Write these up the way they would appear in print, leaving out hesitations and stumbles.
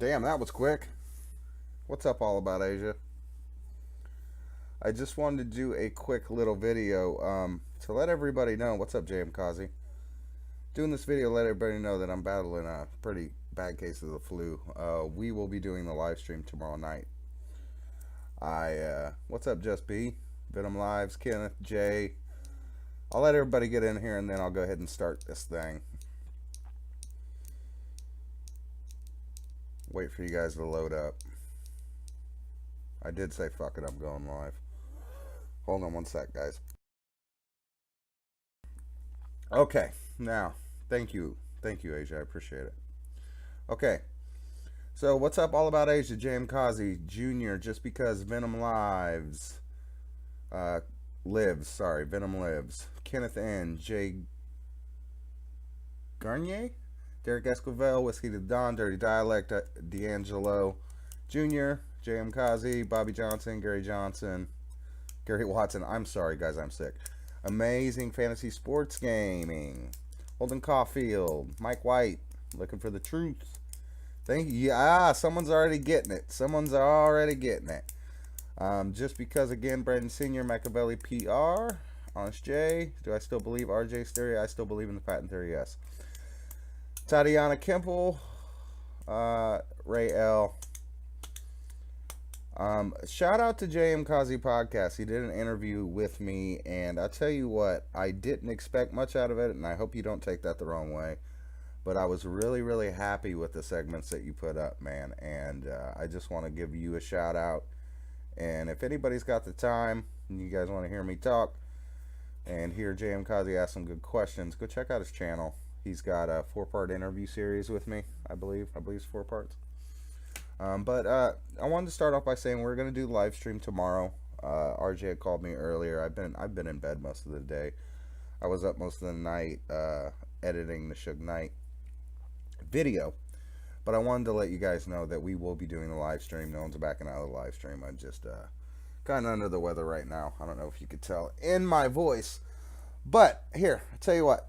Damn, that was quick. What's up, all about Asia? I just wanted to do a quick little video to let everybody know. What's up, JM Kazi? Doing this video to let everybody know that I'm battling a pretty bad case of the flu. We will be doing the live stream tomorrow night. What's up, Just B? Venom Lives, Kenneth, Jay. I'll let everybody get in here and then I'll go ahead and start this thing. Wait for you guys to load up. I did say fuck it, I'm going live. Hold on one sec, guys. Okay, now, thank you, Asia, I appreciate it. Okay, so what's up, all about Asia? JM Kazi Jr. Just because Venom Venom lives. Kenneth N. Jay Garnier, Derek Esquivel, Whiskey to Dawn, Dirty Dialect, D'Angelo Jr., JM Kazi, Bobby Johnson, Gary Johnson, Gary Watson. I'm sorry, guys, I'm sick. Amazing Fantasy Sports Gaming, Holden Caulfield, Mike White, Looking for the Truth. Thank you. Yeah, someone's already getting it. Just because, again, Brandon Sr., Machiavelli PR, Honest J. Do I still believe RJ's theory? I still believe in the patent theory, yes. Tatiana Kemple, Ray L. Shout out to JM Kazi Podcast. He did an interview with me, and I'll tell you what, I didn't expect much out of it, and I hope you don't take that the wrong way. But I was really, really happy with the segments that you put up, man. And I just want to give you a shout out. And if anybody's got the time and you guys want to hear me talk and hear JM Kazi ask some good questions, go check out his channel. He's got a 4-part interview series with me, I believe it's 4 parts. But I wanted to start off by saying we're going to do the live stream tomorrow. RJ had called me earlier. I've been in bed most of the day. I was up most of the night editing the Suge Knight video. But I wanted to let you guys know that we will be doing the live stream. No one's backing out of the live stream. I'm just kind of under the weather right now. I don't know if you could tell in my voice. But here, I'll tell you what.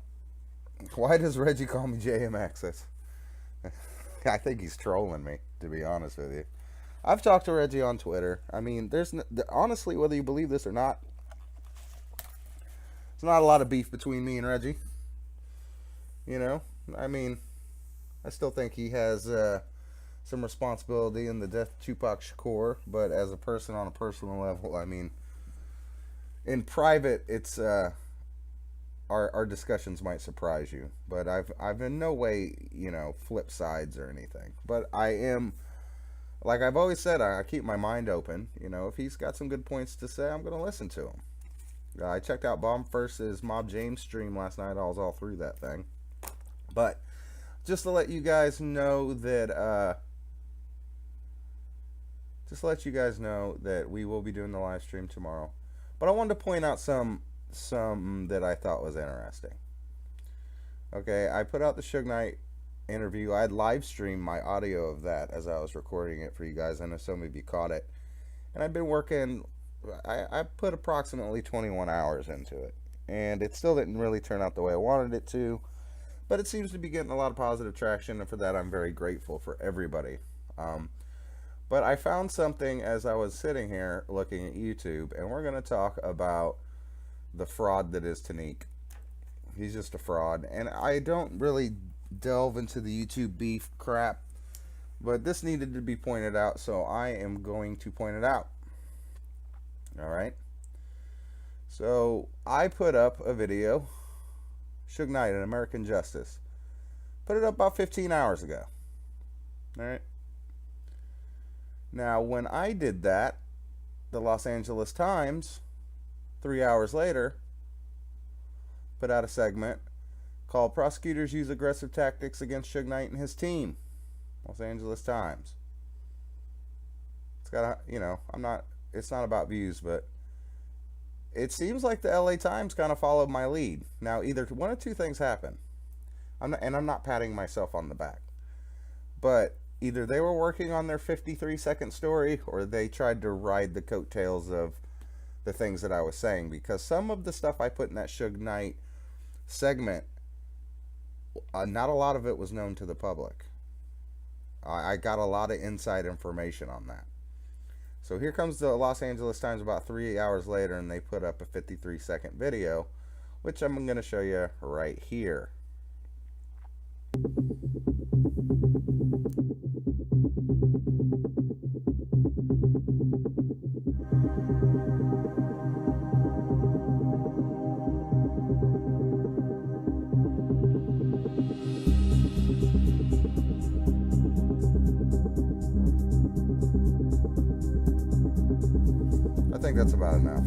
Why does Reggie call me JM Access? I think he's trolling me, to be honest with you. I've talked to Reggie on Twitter. I mean, honestly, whether you believe this or not, there's not a lot of beef between me and Reggie. You know, I mean, I still think he has some responsibility in the death of Tupac Shakur, but as a person on a personal level, I mean, in private, it's our discussions might surprise you, but I've in no way, flip sides or anything. But I am, like I've always said, I keep my mind open. If he's got some good points to say, I'm going to listen to him. I checked out Bomb versus Mob James stream last night. I was all through that thing. But just to let you guys know that we will be doing the live stream tomorrow. But I wanted to point out some that I thought was interesting. Okay, I put out the Suge Knight interview. I had live streamed my audio of that as I was recording it for you guys. I know some of you caught it. And I've been working, I put approximately 21 hours into it. And it still didn't really turn out the way I wanted it to. But it seems to be getting a lot of positive traction, and for that I'm very grateful for everybody. But I found something as I was sitting here looking at YouTube, and we're going to talk about the fraud that is Tanique. He's just a fraud, and I don't really delve into the YouTube beef crap, but this needed to be pointed out, so I am going to point it out. Alright? So, I put up a video, Suge Knight and American Justice. Put it up about 15 hours ago. Alright? Now, when I did that, the Los Angeles Times, 3 hours later, put out a segment called Prosecutors Use Aggressive Tactics Against Suge Knight and His Team. Los Angeles Times. It's got a, it's not about views, but it seems like the LA Times kind of followed my lead. Now, either one of two things happen. I'm not patting myself on the back. But either they were working on their 53-second story, or they tried to ride the coattails of the things that I was saying, because some of the stuff I put in that Suge Knight segment, not a lot of it was known to the public. I got a lot of inside information on that. So here comes the Los Angeles Times about 3 hours later, and they put up a 53-second video, which I'm going to show you right here. I think that's about enough.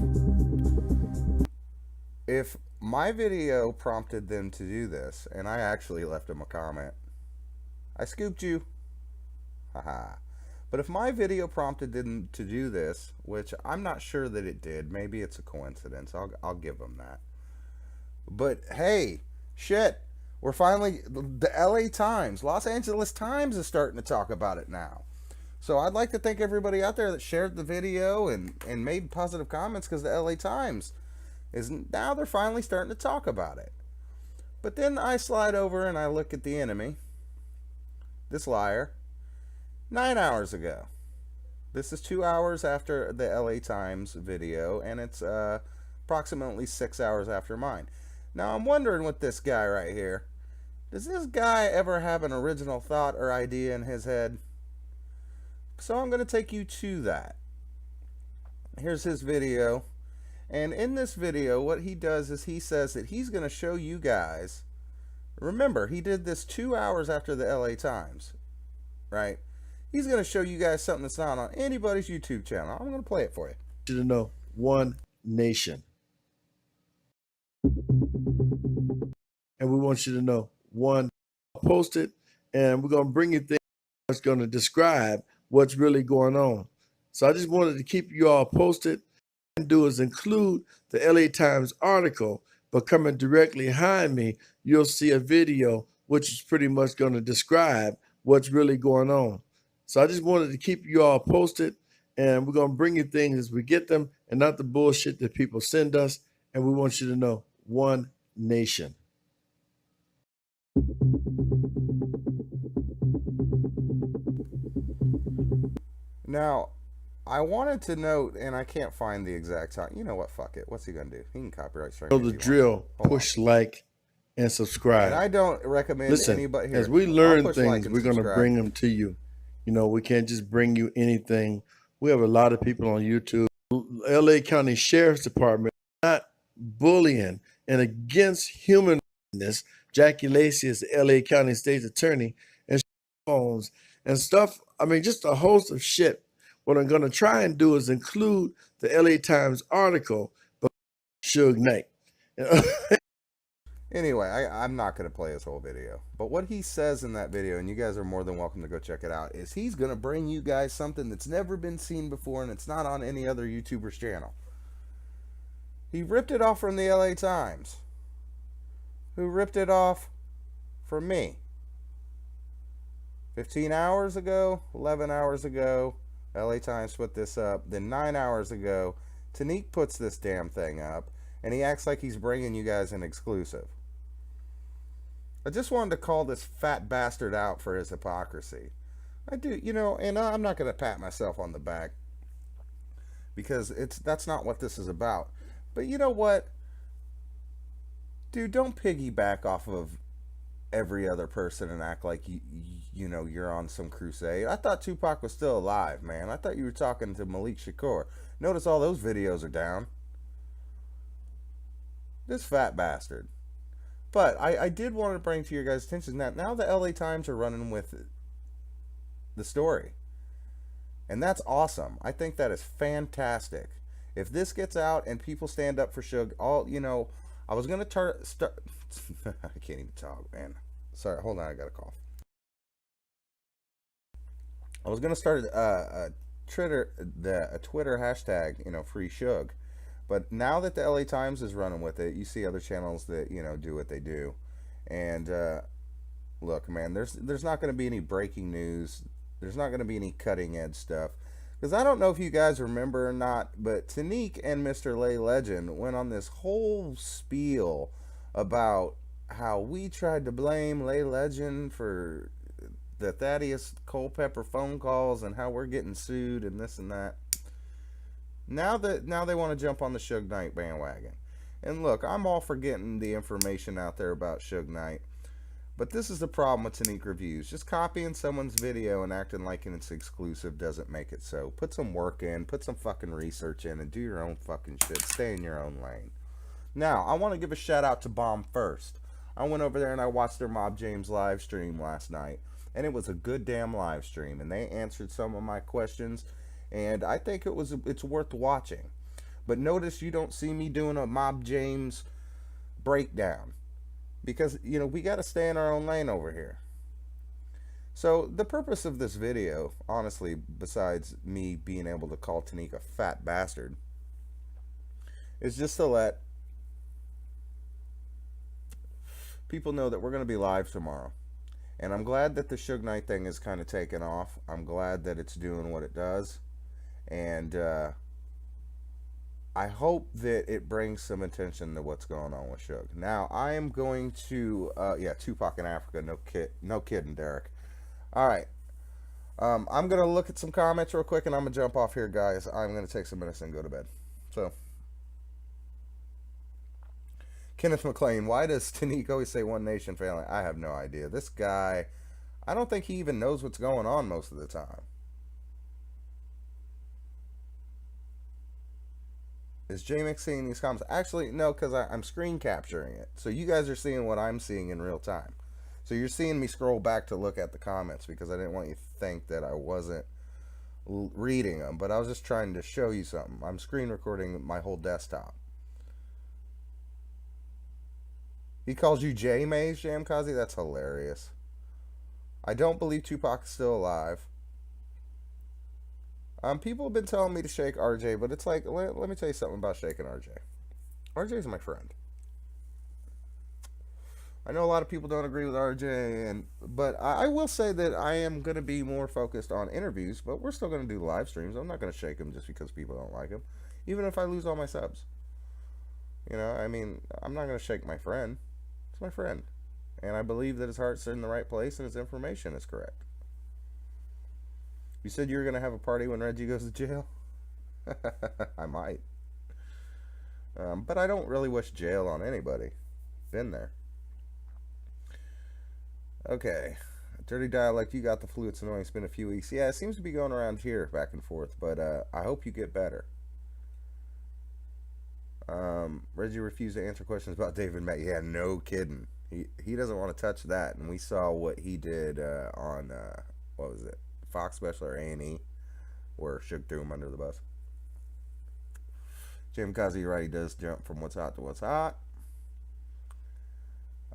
If my video prompted them to do this, and I actually left them a comment, I scooped you. Haha. But if my video prompted them to do this, which I'm not sure that it did, maybe it's a coincidence, I'll give them that. But hey, shit, we're finally, the LA Times, Los Angeles Times is starting to talk about it now. So I'd like to thank everybody out there that shared the video and made positive comments, because the LA Times is now, they're finally starting to talk about it. But then I slide over and I look at the enemy, this liar, 9 hours ago. This is 2 hours after the LA Times video, and it's approximately 6 hours after mine. Now I'm wondering with this guy right here, does this guy ever have an original thought or idea in his head? So I'm going to take you to that. Here's his video. And in this video, what he does is he says that he's going to show you guys. Remember, he did this 2 hours after the LA Times, right? He's going to show you guys something that's not on anybody's YouTube channel. I'm going to play it for you. You to know one nation. And we want you to know one. Post it, and we're going to bring you things that's going to describe what's really going on. So I just wanted to keep you all posted. And do is include the LA Times article, but coming directly behind me, you'll see a video which is pretty much going to describe what's really going on. So I just wanted to keep you all posted, and we're going to bring you things as we get them, and not the bullshit that people send us. And we want you to know one nation. Now, I wanted to note, and I can't find the exact time. You know what? Fuck it. What's he gonna do? He can copyright strike. So the drill: push like and subscribe. And I don't recommend anybody here. As we learn things, we're gonna bring them to you. You know, we can't just bring you anything. We have a lot of people on YouTube. LA County Sheriff's Department not bullying and against humanness. Jackie Lacey is the LA County State's Attorney, and phones and stuff. I mean, just a host of shit. What I'm going to try and do is include the LA Times article, but Suge Knight. Anyway, I'm not going to play his whole video. But what he says in that video, and you guys are more than welcome to go check it out, is he's going to bring you guys something that's never been seen before, and it's not on any other YouTuber's channel. He ripped it off from the LA Times, who ripped it off from me. 15 hours ago, 11 hours ago, LA Times put this up. Then 9 hours ago, Tanique puts this damn thing up, and he acts like he's bringing you guys an exclusive. I just wanted to call this fat bastard out for his hypocrisy. I do, you know, and I'm not going to pat myself on the back, because that's not what this is about. But you know what? Dude, don't piggyback off of every other person and act like you know you're on some crusade. I thought Tupac was still alive, man. I thought you were talking to Malik Shakur. Notice all those videos are down. This fat bastard. But I did want to bring to your guys' attention that now the LA Times are running with the story. And that's awesome. I think that is fantastic. If this gets out and people stand up for Suge, I was going to start I can't even talk, man. Sorry, hold on, I got a cough. I was going to start a Twitter hashtag, free Suge. But now that the LA Times is running with it, you see other channels that, do what they do. And look, man, there's not going to be any breaking news. There's not going to be any cutting edge stuff. Because I don't know if you guys remember or not, but Tanique and Mr. Lay Legend went on this whole spiel about how we tried to blame Lay Legend for the Thaddeus Culpepper phone calls and how we're getting sued and this and that. Now they want to jump on the Suge Knight bandwagon. And look, I'm all for getting the information out there about Suge Knight. But this is the problem with Tanique Reviews. Just copying someone's video and acting like it's exclusive doesn't make it so. Put some work in, put some fucking research in, and do your own fucking shit. Stay in your own lane. Now, I want to give a shout out to Bomb First. I went over there and I watched their Mob James live stream last night. And it was a good damn live stream. And they answered some of my questions. And I think it's worth watching. But notice you don't see me doing a Mob James breakdown. Because, we got to stay in our own lane over here. So, the purpose of this video, honestly, besides me being able to call Tanique a fat bastard, is just to let people know that we're going to be live tomorrow. And I'm glad that the Suge Knight thing is kind of taken off. I'm glad that it's doing what it does. And, I hope that it brings some attention to what's going on with Suge. Now, I am going to, Tupac in Africa, no kidding, Derek. All right, I'm going to look at some comments real quick, and I'm going to jump off here, guys. I'm going to take some minutes and go to bed. So, Kenneth McLean, why does Tanique always say One Nation family? I have no idea. This guy, I don't think he even knows what's going on most of the time. Is JMX seeing these comments? Actually, no, because I'm screen capturing it. So you guys are seeing what I'm seeing in real time. So you're seeing me scroll back to look at the comments because I didn't want you to think that I wasn't reading them. But I was just trying to show you something. I'm screen recording my whole desktop. He calls you J-Maze, Jamkazi? That's hilarious. I don't believe Tupac is still alive. People have been telling me to shake RJ, but it's like, let me tell you something about shaking RJ. RJ's my friend. I know a lot of people don't agree with RJ, but I will say that I am going to be more focused on interviews, but we're still going to do live streams. I'm not going to shake him just because people don't like him, even if I lose all my subs. I'm not going to shake my friend. It's my friend. And I believe that his heart's in the right place and his information is correct. You said you were going to have a party when Reggie goes to jail? I might. But I don't really wish jail on anybody. Been there. Okay. Dirty Dialect, you got the flu. It's annoying. It's been a few weeks. Yeah, it seems to be going around here back and forth. But I hope you get better. Reggie refused to answer questions about David Mack. Yeah, no kidding. He doesn't want to touch that. And we saw what he did on, what was it? Fox Special or A&E, where Suge threw him under the bus. Jim Kazi, you're right, he does jump from what's hot to what's hot.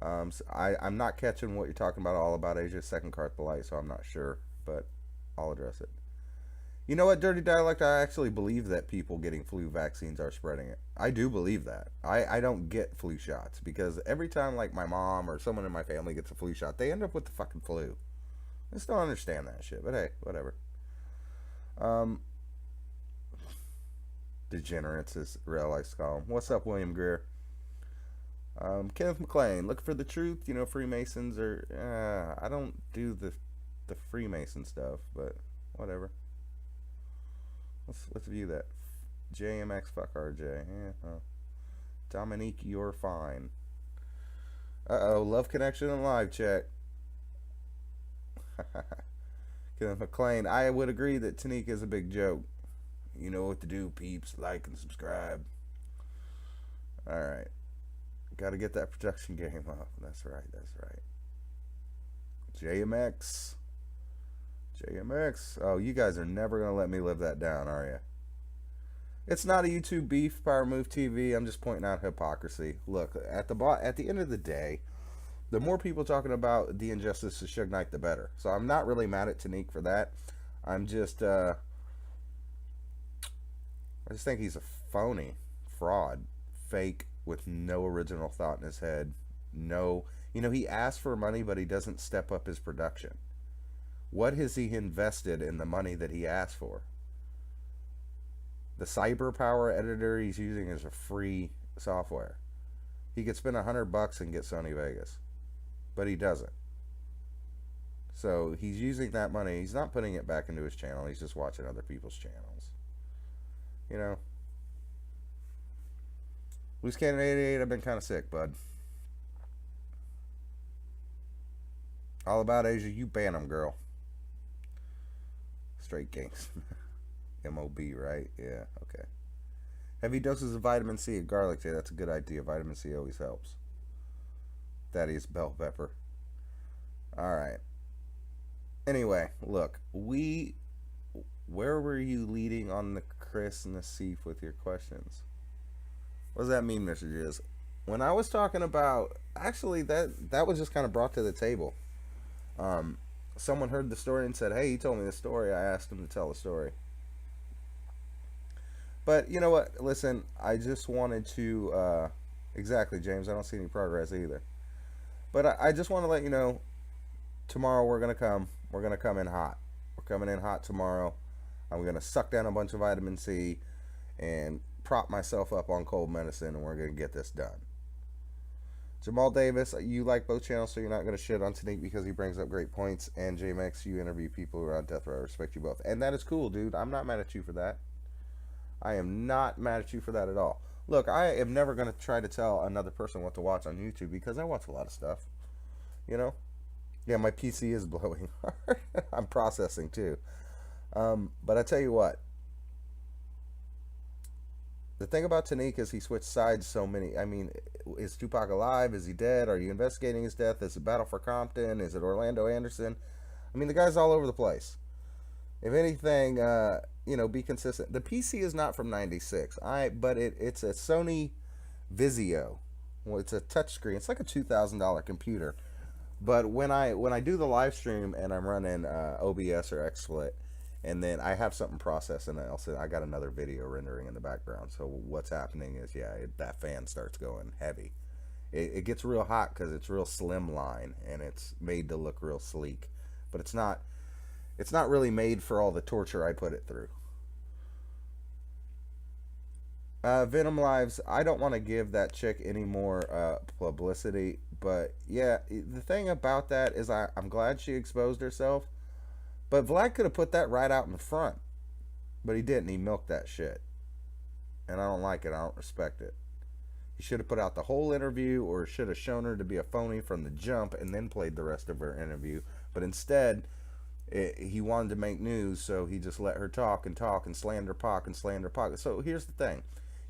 So I'm not catching what you're talking about all about Asia's second cart the light, so I'm not sure, but I'll address it. You know what, Dirty Dialect, I actually believe that people getting flu vaccines are spreading it. I do believe that. I don't get flu shots, because every time, like, my mom or someone in my family gets a flu shot, they end up with the fucking flu. I just don't understand that shit, but hey, whatever. Degenerates, as Real likes to call him. What's up, William Greer? Kenneth McLean, looking for the truth. Freemasons are. I don't do the Freemason stuff, but whatever. Let's view that. JMX, fuck RJ. Yeah. Dominique, you're fine. Love connection and live check. Kenneth McLean, I would agree that Tanique is a big joke. You know what to do, peeps. Like and subscribe. Alright. Gotta get that production game up. That's right. JMX. Oh, you guys are never gonna let me live that down, are you? It's not a YouTube beef, Power Move TV. I'm just pointing out hypocrisy. Look, at the end of the day, the more people talking about the injustice of Suge Knight, the better. So I'm not really mad at Tanique for that. I'm just, I just think he's a phony, fraud, fake, with no original thought in his head. No, he asked for money, but he doesn't step up his production. What has he invested in the money that he asked for? The cyber power editor he's using is a free software. He could spend $100 and get Sony Vegas. But he doesn't. So he's using that money. He's not putting it back into his channel. He's just watching other people's channels. You know, Loose Cannon 88, I've been kind of sick, bud. All About Asia, you ban them, girl. Straight gangs. MOB, right? Yeah, okay. Heavy doses of vitamin C and garlic tea. That's a good idea. Vitamin C always helps. That is bell pepper. All right. Anyway, look, where were you leading on the Chris and the Seif with your questions? What does that mean, Mr. Jizz? When I was talking about, actually, that was just kind of brought to the table. Um, Someone heard the story and said, "Hey, he told me the story." I asked him to tell the story. But you know what? Listen, I just wanted to. Exactly, James. I don't see any progress either. But I just want to let you know, tomorrow we're gonna come. We're gonna come in hot. We're coming in hot tomorrow. I'm gonna suck down a bunch of vitamin C and prop myself up on cold medicine, and we're gonna get this done. Jamal Davis, you like both channels, so you're not gonna shit on Tanique because he brings up great points. And JMX, you interview people who are on death row. I respect you both, and that is cool, dude. I'm not mad at you for that. I am not mad at you for that at all. Look, I am never gonna try to tell another person what to watch on YouTube because I watch a lot of stuff. You know. Yeah, my PC is blowing. I'm processing too. But I tell you what, the thing about Tanique is he switched sides so many. I mean, is Tupac alive? Is he dead? Are you investigating his death? Is it Battle for Compton? Is it Orlando Anderson? I mean, the guy's all over the place. If anything, be consistent. The PC is not from '96. But it's a Sony Vizio. Well, it's a touchscreen. It's like a $2,000 computer. But when I do the live stream and I'm running OBS or XSplit, and then I have something processing, and also I got another video rendering in the background. So what's happening is, that fan starts going heavy. It gets real hot because it's real slim line and it's made to look real sleek, but it's not. It's not really made for all the torture I put it through. Venom Lives, I don't want to give that chick any more publicity, but yeah, the thing about that is I'm glad she exposed herself, but Vlad could have put that right out in the front, but he didn't. He milked that shit, and I don't like it. I don't respect it. He should have put out the whole interview, or should have shown her to be a phony from the jump and then played the rest of her interview, but instead he wanted to make news, so he just let her talk and slander Pac and slander Pac. So here's the thing.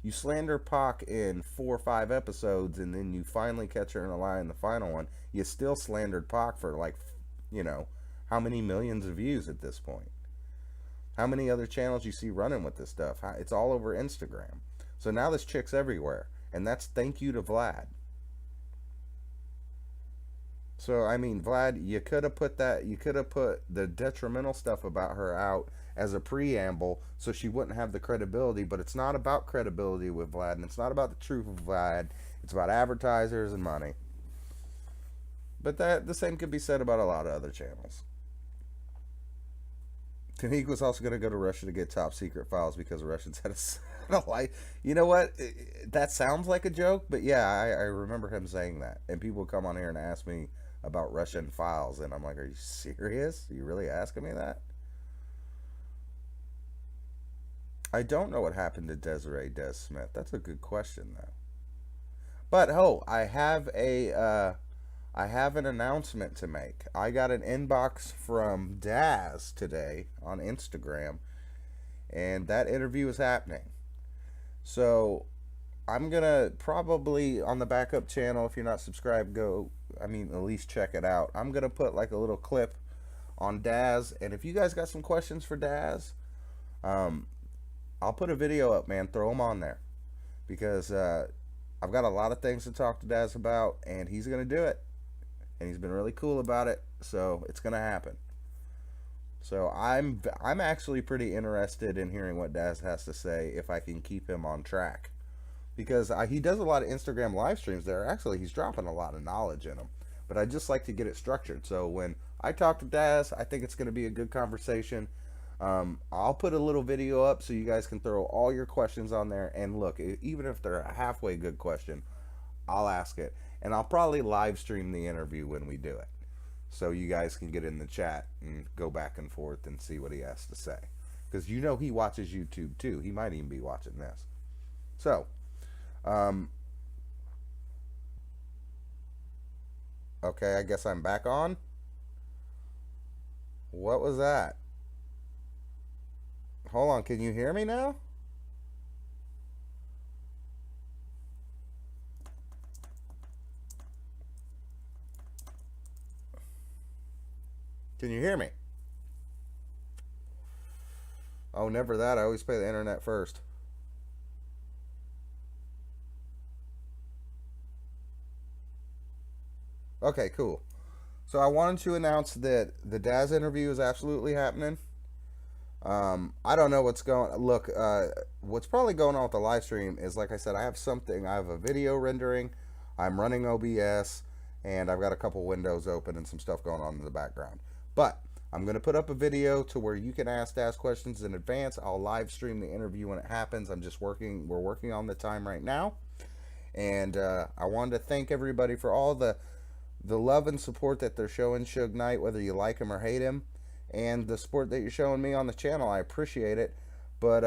You slander Pac in 4 or 5 episodes, and then you finally catch her in a lie in the final one. You still slandered Pac for, like, how many millions of views at this point? How many other channels you see running with this stuff? It's all over Instagram. So now this chick's everywhere, and that's thank you to Vlad. So, I mean, Vlad, you could have put the detrimental stuff about her out as a preamble so she wouldn't have the credibility, but it's not about credibility with Vlad, and it's not about the truth of Vlad. It's about advertisers and money. But the same could be said about a lot of other channels. Tanique was also going to go to Russia to get top secret files because Russians had a like. You know what? That sounds like a joke, but yeah, I remember him saying that. And people would come on here and ask me about Russian files, and I'm like, are you serious? Are you really asking me that? I don't know what happened to Desiree Des Smith. That's a good question, though. But I have an announcement to make. I got an inbox from Daz today on Instagram, and that interview is happening. So I'm gonna probably on the backup channel. If you're not subscribed, at least check it out. I'm gonna put like a little clip on Daz, and if you guys got some questions for Daz, I'll put a video up, man. Throw them on there because I've got a lot of things to talk to Daz about, and he's gonna do it, and he's been really cool about it. So it's gonna happen. So I'm actually pretty interested in hearing what Daz has to say if I can keep him on track, because he does a lot of Instagram live streams there. Actually, he's dropping a lot of knowledge in them, but I just like to get it structured. So when I talk to Daz, I think it's going to be a good conversation. I'll put a little video up so you guys can throw all your questions on there. And look, even if they're a halfway good question, I'll ask it. And I'll probably live stream the interview when we do it. so you guys can get in the chat and go back and forth and see what he has to say. Because you know he watches YouTube too. He might even be watching this. So, um, okay, I guess I'm back on. What was that? Hold on, can you hear me now? Can you hear me? Oh, never that. I always pay the internet first. Okay, cool. So I wanted to announce that the Daz interview is absolutely happening. I don't know what's going. Look, what's probably going on with the live stream is, like I said, I have something. I have a video rendering. I'm running OBS, and I've got a couple windows open and some stuff going on in the background. But I'm gonna put up a video to where you can ask questions in advance. I'll live stream the interview when it happens. I'm just working. We're working on the time right now, and I wanted to thank everybody for all the love and support that they're showing Suge Knight, whether you like him or hate him, and the support that you're showing me on the channel. I appreciate it. But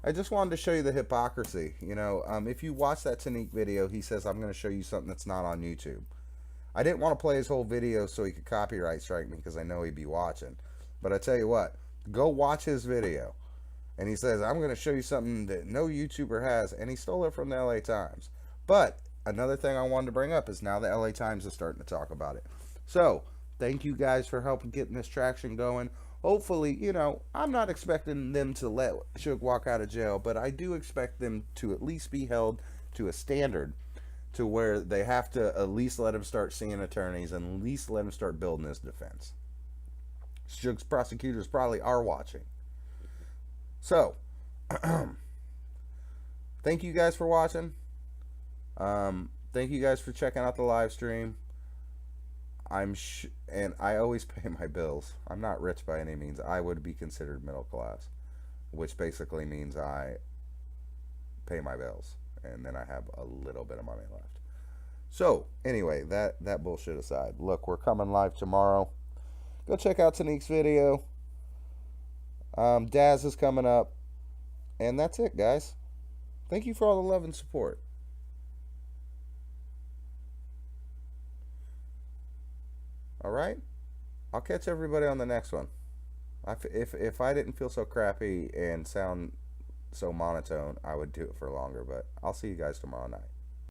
I just wanted to show you the hypocrisy. You know, if you watch that Tanique video, he says, I'm going to show you something that's not on YouTube. I didn't want to play his whole video so he could copyright strike me because I know he'd be watching. But I tell you what, go watch his video. And he says, I'm going to show you something that no YouTuber has. And he stole it from the LA Times. But another thing I wanted to bring up is now the LA Times is starting to talk about it. So, thank you guys for helping getting this traction going. Hopefully, you know, I'm not expecting them to let Suge walk out of jail, but I do expect them to at least be held to a standard to where they have to at least let him start seeing attorneys and at least let him start building his defense. Suge's prosecutors probably are watching. So, thank you guys for watching. Thank you guys for checking out the live stream. And I always pay my bills. I'm not rich by any means. I would be considered middle class, which basically means I pay my bills and then I have a little bit of money left. So anyway, that bullshit aside, look, we're coming live tomorrow. Go check out Tanique's video. Daz is coming up, and that's it, guys. Thank you for all the love and support. All right, I'll catch everybody on the next one. If I didn't feel so crappy and sound so monotone, I would do it for longer. But I'll see you guys tomorrow night.